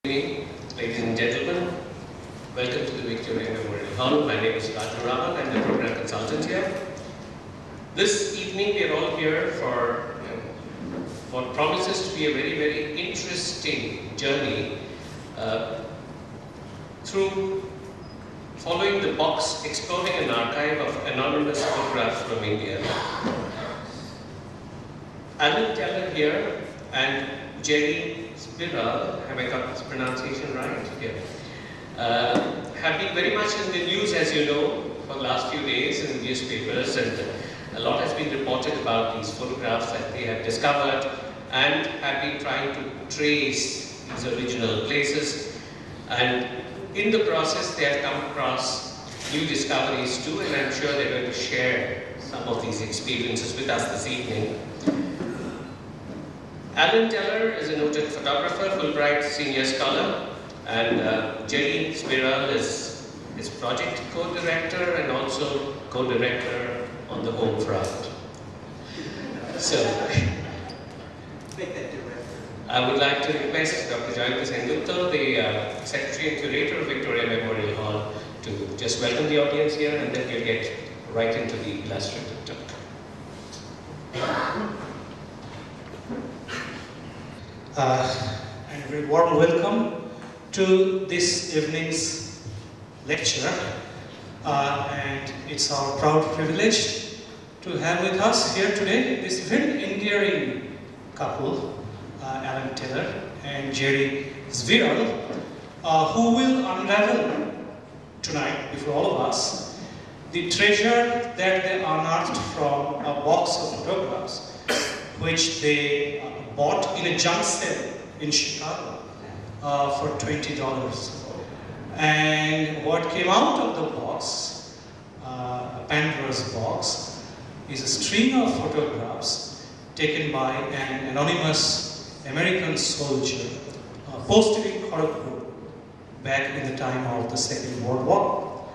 Ladies and gentlemen, welcome to the Victoria Memorial Hall. My name is Zbiral. I'm the program consultant here. This evening we are all here for what promises to be a very, very interesting journey through following the box, exploring an archive of anonymous photographs from India. Alan Teller here and Jerri, Zbiral, have I got this pronunciation right? Yeah. Have been very much in the news, as you know, for the last few days in the newspapers, and a lot has been reported about these photographs that they have discovered and have been trying to trace these original places. And in the process, they have come across new discoveries too, and I'm sure they're going to share some of these experiences with us this evening. Alan Teller is a noted photographer, Fulbright senior scholar, and Jerri Zbiral is his project co-director and also co-director on the home front. So, I would like to request Dr. Jerri Sengupta, the Secretary and Curator of Victoria Memorial Hall, to just welcome the audience here, and then we'll get right into the illustrative talk. And a very warm welcome to this evening's lecture. And it's our proud privilege to have with us here today this very endearing couple, Alan Teller and Jerri Zbiral, who will unravel tonight before all of us the treasure that they unearthed from a box of photographs which they bought in a junk sale in Chicago for $20. And what came out of the box, Pandora's box, is a string of photographs taken by an anonymous American soldier posted in Kolkata back in the time of the Second World War.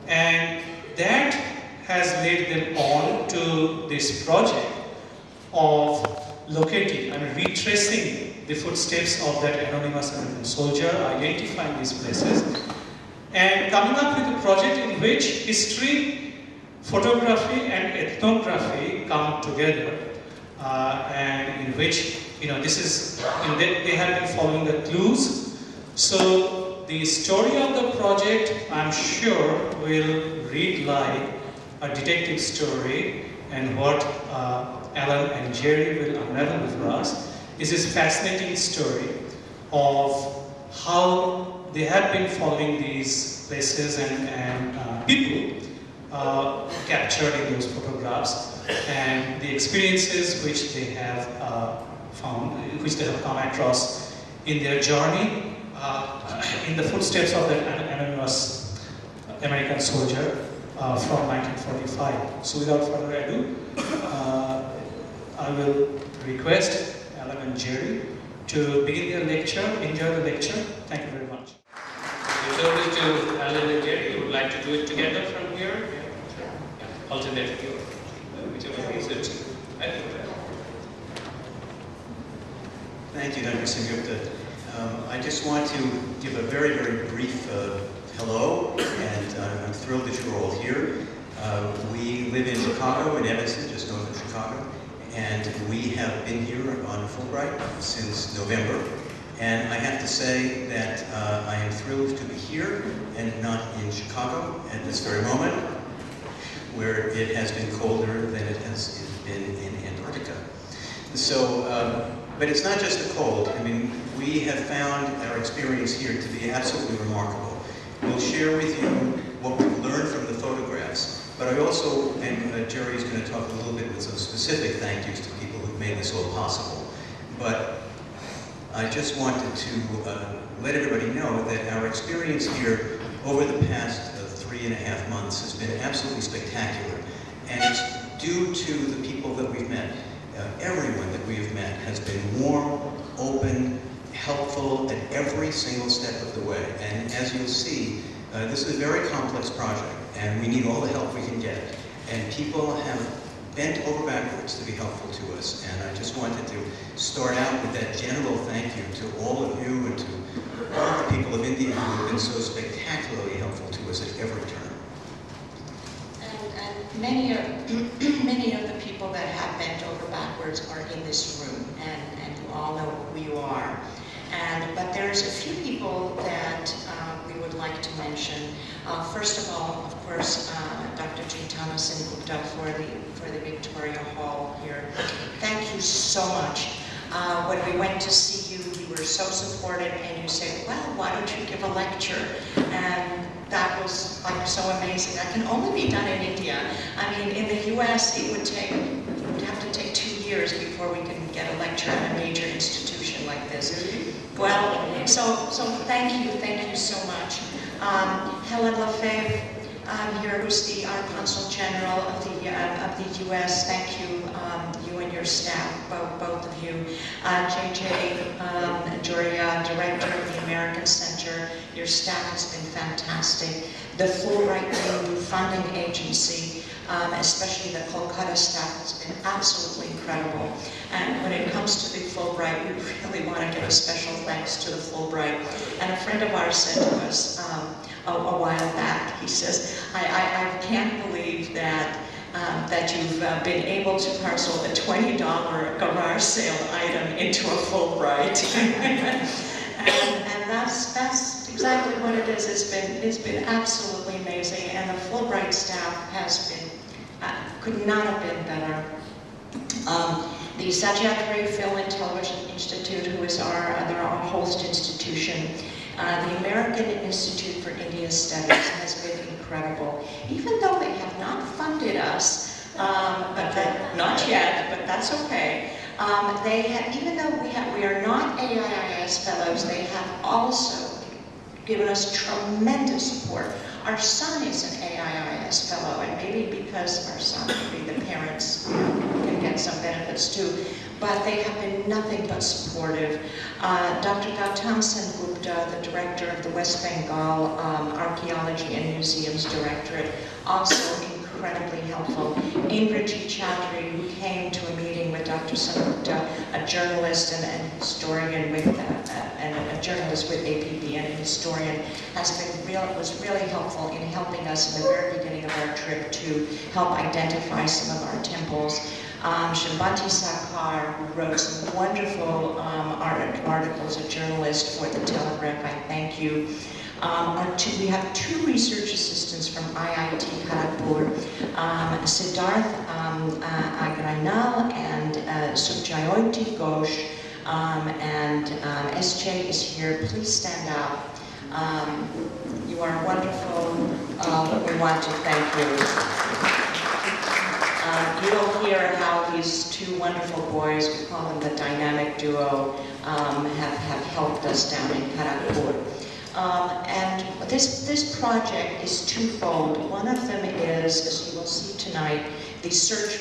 And that has led them on to this project of locating and retracing the footsteps of that anonymous American soldier, identifying these places, and coming up with a project in which history, photography, and ethnography come together, and in which, this is, they have been following the clues. So the story of the project, I'm sure, will read like a detective story, and what Alan and Jerri will unravel for us is this fascinating story of how they have been following these places and people captured in those photographs, and the experiences which they have found, which they have come across in their journey in the footsteps of that anonymous American soldier from 1945. So without further ado, I will request Alan and Jerri to begin their lecture. Enjoy the lecture. Thank you very much. It's over to Alan and Jerri. You would like to do it together from here? Yeah. Alternatively, whichever way suits. Thank you, Dr. Sengupta. I just want to give a very, very brief hello, and I'm thrilled that you're all here. We live in Chicago, in Evanston, just north of Chicago, and we have been here on Fulbright since November. And I have to say that I am thrilled to be here and not in Chicago at this very moment, where it has been colder than it has been in Antarctica. So, but it's not just the cold. I mean, we have found our experience here to be absolutely remarkable. We'll share with you what we've learned from the photographs. But I also, and Jerri is going to talk a little bit with some specific thank yous to people who've made this all possible. But I just wanted to let everybody know that our experience here over the past 3.5 months has been absolutely spectacular. And it's due to the people that we've met. Everyone that we have met has been warm, open, helpful at every single step of the way. And as you'll see, this is a very complex project, and we need all the help we can get. And people have bent over backwards to be helpful to us. And I just wanted to start out with that general thank you to all of you and to all the people of India who have been so spectacularly helpful to us at every turn. And many of the people that have bent over backwards are in this room, and you all know who you are. But there's a few people that we would like to mention. First of all, of course, Dr. Chaitanya Sen Gupta for the Victoria Hall here. Thank you so much. When we went to see you, you were so supportive, and you said, well, why don't you give a lecture? And that was like so amazing. That can only be done in India. I mean, in the US, it would have to take 2 years before we can get a lecture at a major institution like this. Well, so thank you so much. Helen Lefebvre here, who's our Consul General of the US. Thank you, you and your staff, both of you. JJ Joria, Director of the American Center. Your staff has been fantastic. The Fulbright funding agency, especially the Kolkata staff, has been absolutely incredible. And when it comes to the Fulbright, we really want to give a special thanks to the Fulbright. And a friend of ours said to us a while back, he says, I can't believe that you've been able to parcel a $20 garage sale item into a Fulbright. and that's exactly what it is. It's been absolutely amazing, and the Fulbright staff has been could not have been better. The Satyajit Film and Television Institute, who is our host institution, the American Institute for India Studies has been incredible. Even though they have not funded us, not yet, but that's okay. They have, even though we are not AIIS fellows, they have also given us tremendous support. Our son is an AIIS fellow, and maybe because our son, maybe the parents can get some benefits too, but they have been nothing but supportive. Dr. Gautam Sen Gupta, the director of the West Bengal Archaeology and Museums Directorate, also incredibly helpful. Indrajit Chaudhary, who came to a meeting with Dr. Sen Gupta, a journalist and historian with a journalist with APB and a historian, was really helpful in helping us in the very beginning of our trip to help identify some of our temples. Shambhanti Sarkar, who wrote some wonderful articles, a journalist for the Telegraph, I thank you. We have 2 research assistants from IIT Kharagpur, Siddharth Agranal and Sukhjayoti Ghosh, and SJ is here. Please stand up. You are wonderful. We want to thank you. You'll hear how these 2 wonderful boys, we call them the dynamic duo, have helped us down in Kharagpur. And this project is twofold. One of them is, as you will see tonight, the search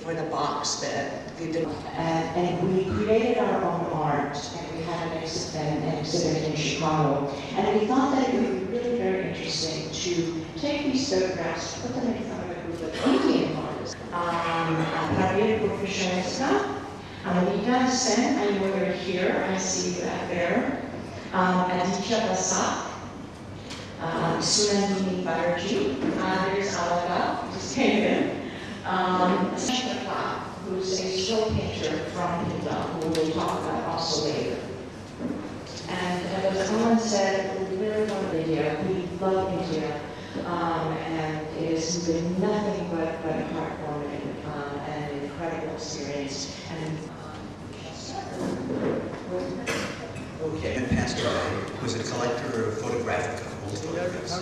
for the box. And we created our own art, and we had an exhibit in Chicago. And we thought that it would be really very interesting to take these photographs, put them in front of a group of Indian artists. Javier Professionista, Anita Sen, I know you're here, I see you out there. Aditya Basak, Sunandini Banerjee, there's Alaka, who just came in. Sashna, who's a still painter from India, who we'll talk about also later. And as Alan said, we really love India, we love India, and it has been nothing but heartwarming and an incredible experience. Okay, and passed away, was a collector of photographic old photographs.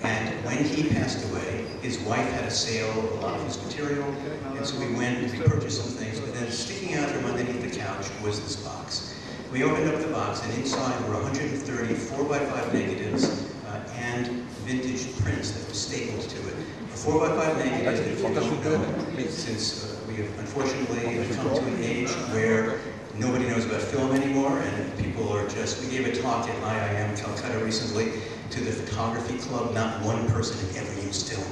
And when he passed away, his wife had a sale of a lot of his material, and so we went and we purchased some things, but then sticking out from underneath the couch was this box. We opened up the box, and inside were 130 4x5 negatives and vintage prints that were stapled to it. A 4x5 negative, if you don't know, since we have unfortunately come to an age where nobody knows about film anymore, and people are just, we gave a talk at IIM Calcutta recently to the photography club. Not one person had ever used film.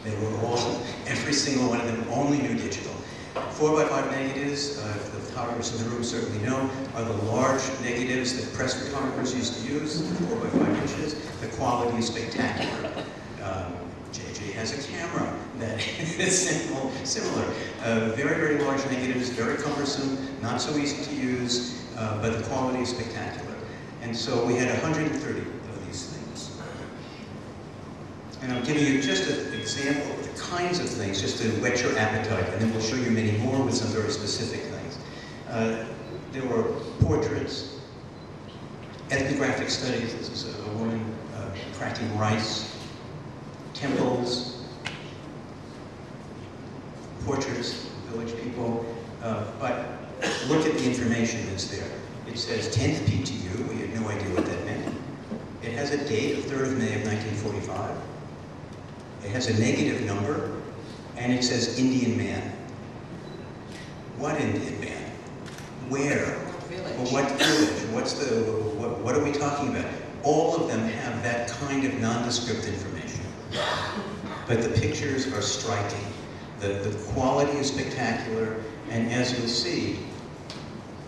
They were all, every single one of them, only new digital. 4x5 negatives, the photographers in the room certainly know, are the large negatives that press photographers used to use, 4x5 inches. The quality is spectacular. JJ has a camera that is similar. Very, very large negatives, very cumbersome, not so easy to use, but the quality is spectacular. And so we had 130 of these things. And I'm giving you just an example of the kinds of things, just to whet your appetite, and then we'll show you many more with some very specific things. There were portraits, ethnographic studies. This is a woman cracking rice. Temples, portraits, village people, but look at the information that's there. It says 10th PTU, we had no idea what that meant. It has a date of 3rd of May of 1945. It has a negative number, and it says Indian man. What Indian man? Where? Well, what village? What are we talking about? All of them have that kind of nondescript information. But the pictures are striking. The quality is spectacular, and as you'll see,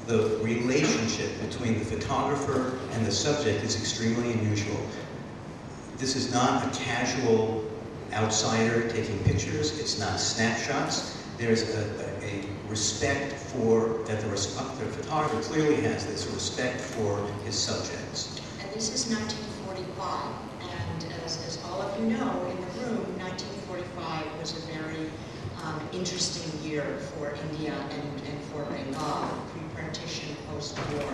the relationship between the photographer and the subject is extremely unusual. This is not a casual outsider taking pictures. It's not snapshots. There's a respect for, that the photographer clearly has this respect for his subjects. And this is 1945, and as all of you know, in the room, 1945 was a very interesting year for India and for Bengal, pre-partition, post-war.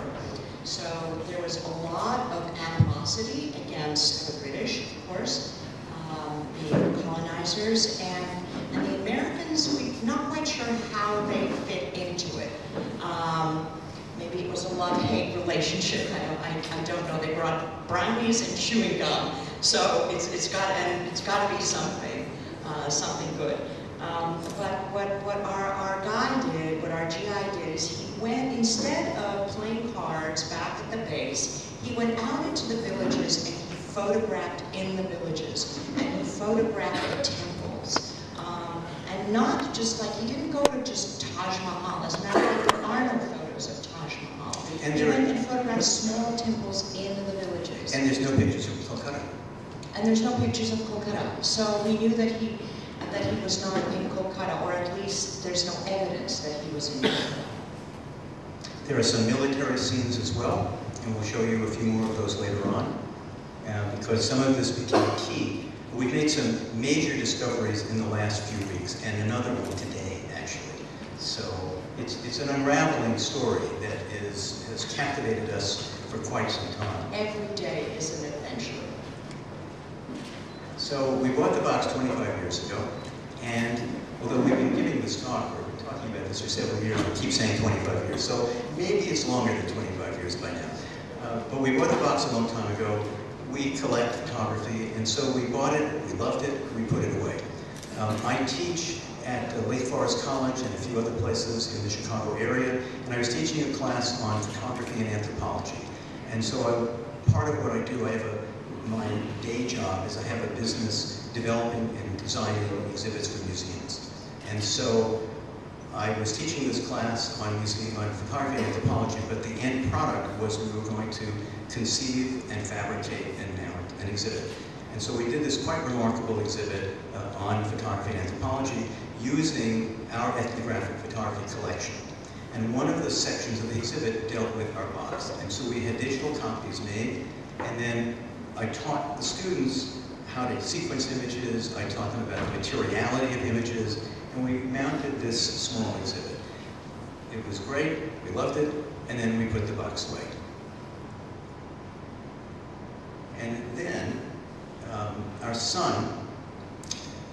So there was a lot of animosity against the British, of course, being colonizers, and the Americans, we're not quite sure how they fit into it. Maybe it was a love-hate relationship. I don't know. They brought brownies and chewing gum, so it's got to be something good. But what our guy did, what our GI did, is he went, instead of playing cards back at the base, he went out into the villages and he photographed in the villages, and he photographed the temples. And not just like, he didn't go to just Taj Mahal. As a matter of fact, there are no photos of Taj Mahal. And he went and photographed small temples in the villages. And there's no pictures of Kolkata. And there's no pictures of Kolkata. So we knew that he was not in Kolkata, or at least there's no evidence that he was in Kolkata. There are some military scenes as well, and we'll show you a few more of those later on, because some of this became key. We've made some major discoveries in the last few weeks, and another one today, actually. So it's an unraveling story that has captivated us for quite some time. Every day is an adventure. So we bought the box 25 years ago, and although we've been giving this talk, or we're talking about this for several years, we keep saying 25 years, so maybe it's longer than 25 years by now. But we bought the box a long time ago. We collect photography, and so we bought it, we loved it, we put it away. I teach at Lake Forest College and a few other places in the Chicago area, and I was teaching a class on photography and anthropology. And so part of what I do, my day job is I have a business developing and designing exhibits for museums. And so I was teaching this class on photography and anthropology, but the end product was we were going to conceive and fabricate and mount an exhibit. And so we did this quite remarkable exhibit on photography and anthropology using our ethnographic photography collection. And one of the sections of the exhibit dealt with our box. And so we had digital copies made, and then I taught the students how to sequence images, I taught them about the materiality of images, and we mounted this small exhibit. It was great, we loved it, and then we put the box away. And then our son,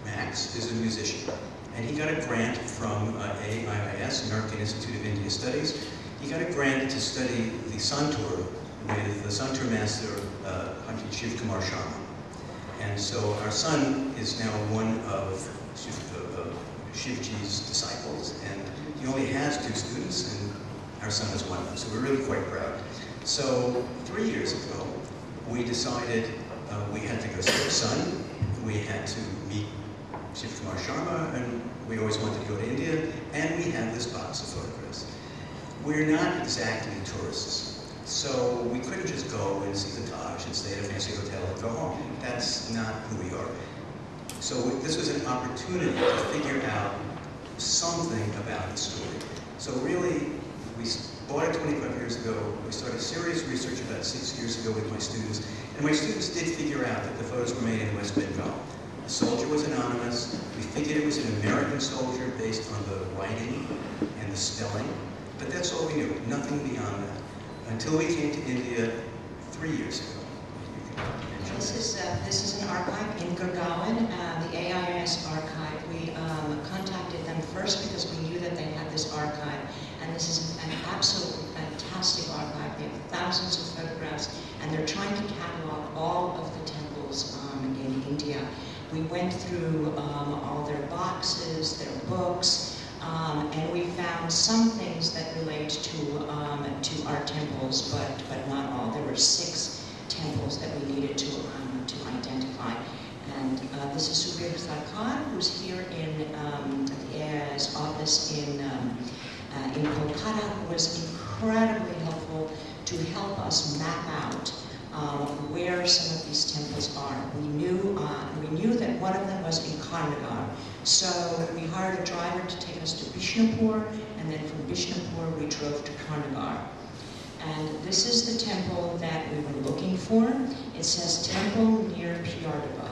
Max, is a musician, and he got a grant from AIIS, American Institute of India Studies. He got a grant to study the santur with the santur master, Pandit Shiv Kumar Sharma. And so our son is now one of Shivji's disciples, and he only has 2 students, and our son is one of them, so we're really quite proud. So 3 years ago, we decided we had to go see our son, we had to meet Shiv Kumar Sharma, and we always wanted to go to India, and we have this box of photographs. We're not exactly tourists, so we couldn't just go and see the Taj and stay at a fancy hotel and go home. That's not who we are. So this was an opportunity to figure out something about the story. So really, we bought it 25 years ago. We started serious research about 6 years ago with my students. And my students did figure out that the photos were made in West Bengal. The soldier was anonymous. We figured it was an American soldier based on the writing and the spelling. But that's all we knew, nothing beyond that. Until we came to India 3 years ago. This is an archive in Gurgaon, the AIS archive. We contacted them first because we knew that they had this archive, and this is an absolutely fantastic archive. They have thousands of photographs, and they're trying to catalog all of the temples in India. We went through all their boxes, their books, and we found some things that relate to our temples, but not all. There were 6 temples that we needed to identify. And this is Zbiral, who's here in the AIS office in Kolkata, who was incredibly helpful to help us map out where some of these temples are. We knew that one of them was in Karnagar, so we hired a driver to take us to Bishnupur, and then from Bishnupur we drove to Karnagar. And this is the temple that we were looking for. It says temple near Pyardaba.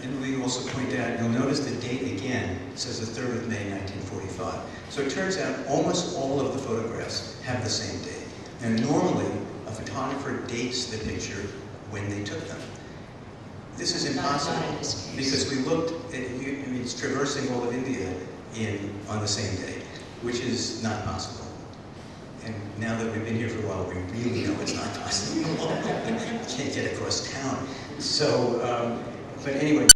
And we also point out, you'll notice the date again, it says the 3rd of May, 1945. So it turns out almost all of the photographs have the same date. And normally, a photographer dates the picture when they took them. This is impossible, not in this case. because we looked at, it's traversing all of India on the same day, which is not possible. And now that we've been here for a while, we really know it's not possible. Can't get across town. So, but anyway.